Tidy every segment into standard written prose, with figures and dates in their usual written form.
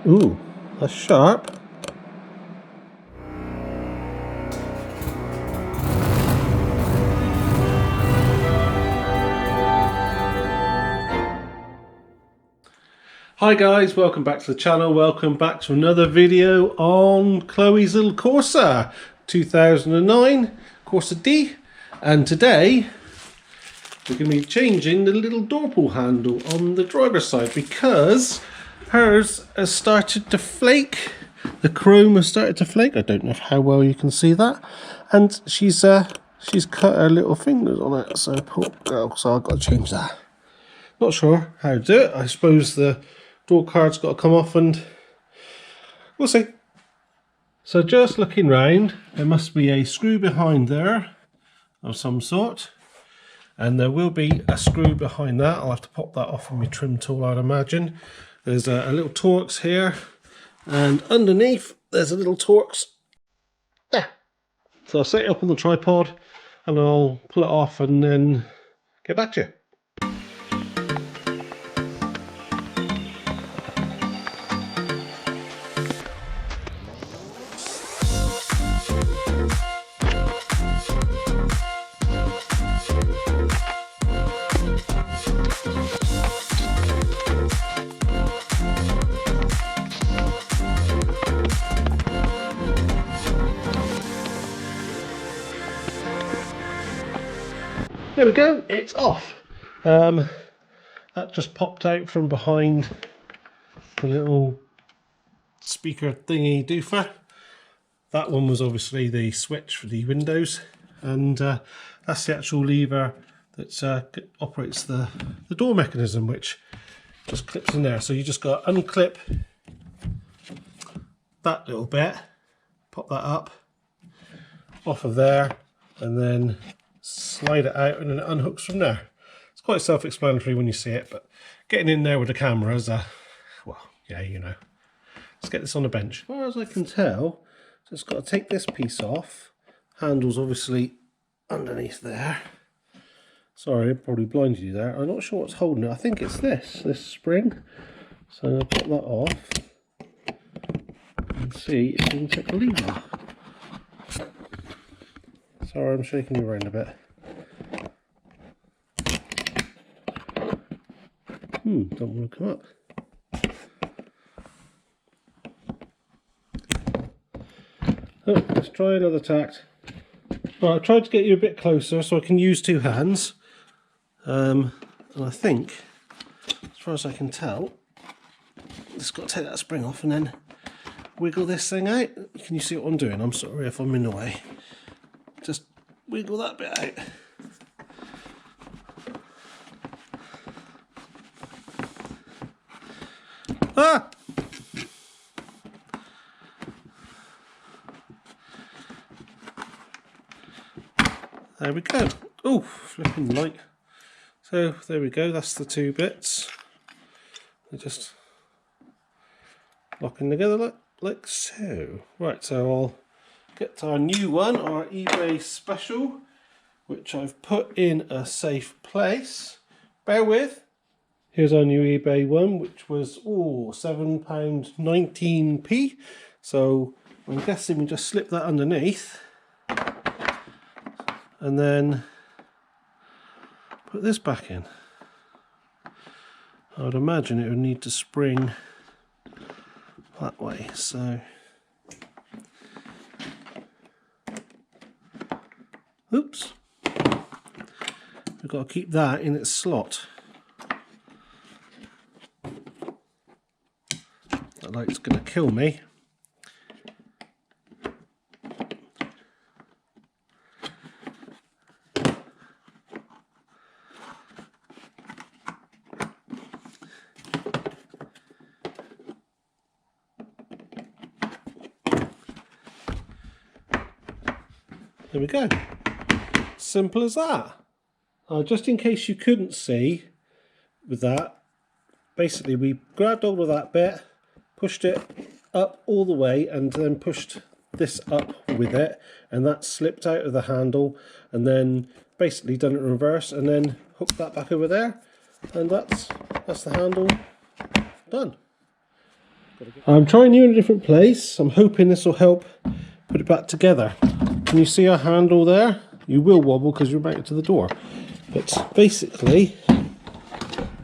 Ooh, that's sharp. Hi guys, welcome back to the channel. Welcome back to another video on Chloe's little Corsa 2009 Corsa D. And today we're going to be changing the little door pull handle on the driver's side because hers has started to flake. The chrome has started to flake. I don't know how well you can see that. And she's cut her little fingers on it. So poor girl, so I've got to change that. Not sure how to do it. I suppose the door card's got to come off and we'll see. So just looking round, there must be a screw behind there of some sort. And there will be a screw behind that. I'll have to pop that off with my trim tool, I'd imagine. There's a little Torx here. And underneath, there's a little Torx there. So I'll set it up on the tripod and I'll pull it off and then get back to you. There we go, it's off. That just popped out from behind the little speaker thingy doofer. That one was obviously the switch for the windows, and that's the actual lever that operates the door mechanism, which just clips in there. So you just got to unclip that little bit, pop that up off of there, and then slide it out and then it unhooks from there. It's quite self-explanatory when you see it, but getting in there with the camera is well, yeah, you know. Let's get this on the bench. As far as I can tell, just got to take this piece off. Handle's obviously underneath there. Sorry, I probably blinded you there. I'm not sure what's holding it. I think it's this spring. So I'll put that off and see if we can take the lever off. Sorry, I'm shaking you around a bit. Don't want to come up. Oh, let's try another tact. Right, I tried to get you a bit closer so I can use two hands. And I think, as far as I can tell, just got to take that spring off and then wiggle this thing out. Can you see what I'm doing? I'm sorry if I'm in the way. Just wiggle that bit out. Ah! There we go. Oh, flipping light. So there we go, that's the two bits. They're just locking together like so. Right, so I'll get to our new one, our eBay special, which I've put in a safe place. Bear with. Here's our new eBay one, which was £7.19p. So I'm guessing we just slip that underneath and then put this back in. I would imagine it would need to spring that way, so oops, we've got to keep that in its slot. That light's going to kill me. There we go. Simple as that. Just in case you couldn't see with that, basically we grabbed hold of that bit, pushed it up all the way and then pushed this up with it, and that slipped out of the handle, and then basically done it in reverse and then hooked that back over there, and that's the handle done. I'm trying you in a different place. I'm hoping this will help put it back together. Can you see our handle there? You will wobble because you're mounted to the door. But basically,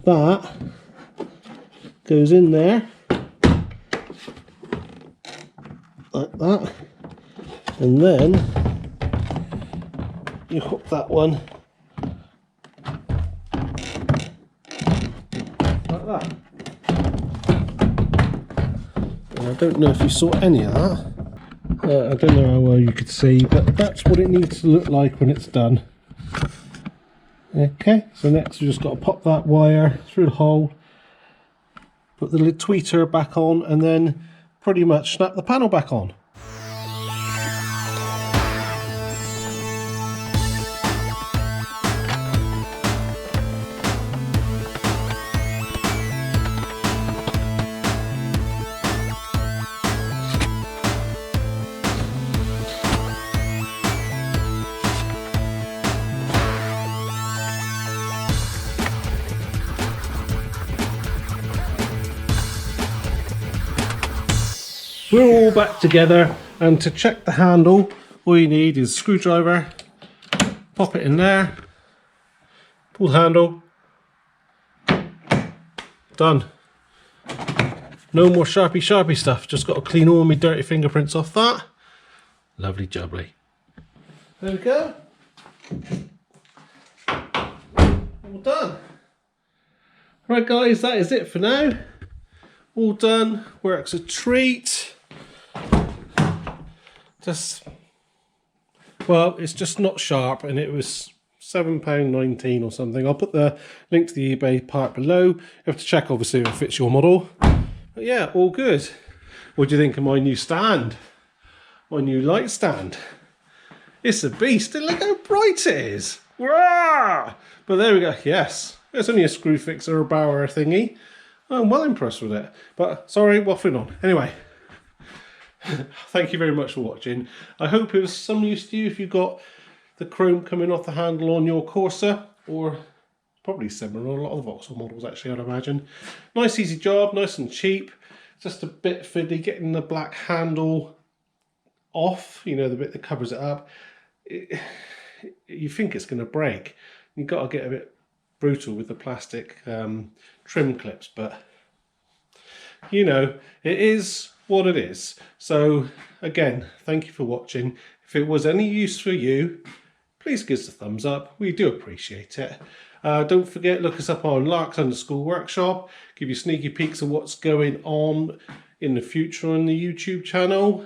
that goes in there, like that. And then you hook that one like that. And I don't know if you saw any of that. I don't know how well you could see, but that's what it needs to look like when it's done. Okay, so next we've just got to pop that wire through the hole, put the little tweeter back on, and then pretty much snap the panel back on. We're all back together, and to check the handle, all you need is a screwdriver, pop it in there, pull the handle, done. No more sharpie stuff, just got to clean all my dirty fingerprints off that. Lovely jubbly. There we go. All done. Right guys, that is it for now. All done, works a treat. Well, it's just not sharp, and it was £7.19 or something. I'll put the link to the eBay part below. You have to check obviously if it fits your model. But yeah, all good. What do you think of my new stand? My new light stand? It's a beast, and look how bright it is. But there we go, yes. It's only a screw fixer or Bauer thingy. I'm well impressed with it. But sorry, waffling on. Anyway. Thank you very much for watching. I hope it was some use to you if you got the chrome coming off the handle on your Corsa, or probably similar on a lot of the Vauxhall models actually, I'd imagine. Nice easy job, nice and cheap. Just a bit fiddly getting the black handle off, you know, the bit that covers it up. You think it's going to break. You've got to get a bit brutal with the plastic trim clips, but you know, it is what it is. So again, thank you for watching. If it was any use for you, please give us a thumbs up. We do appreciate it. Don't forget, look us up on Larks_Workshop. Give you sneaky peeks of what's going on in the future on the YouTube channel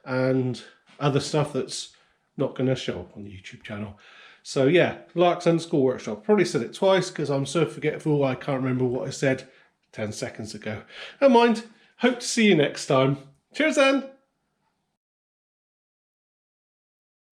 and other stuff that's not going to show up on the YouTube channel. So yeah, Larks_Workshop. Probably said it twice because I'm so forgetful I can't remember what I said 10 seconds ago. Never mind. Hope to see you next time. Cheers then.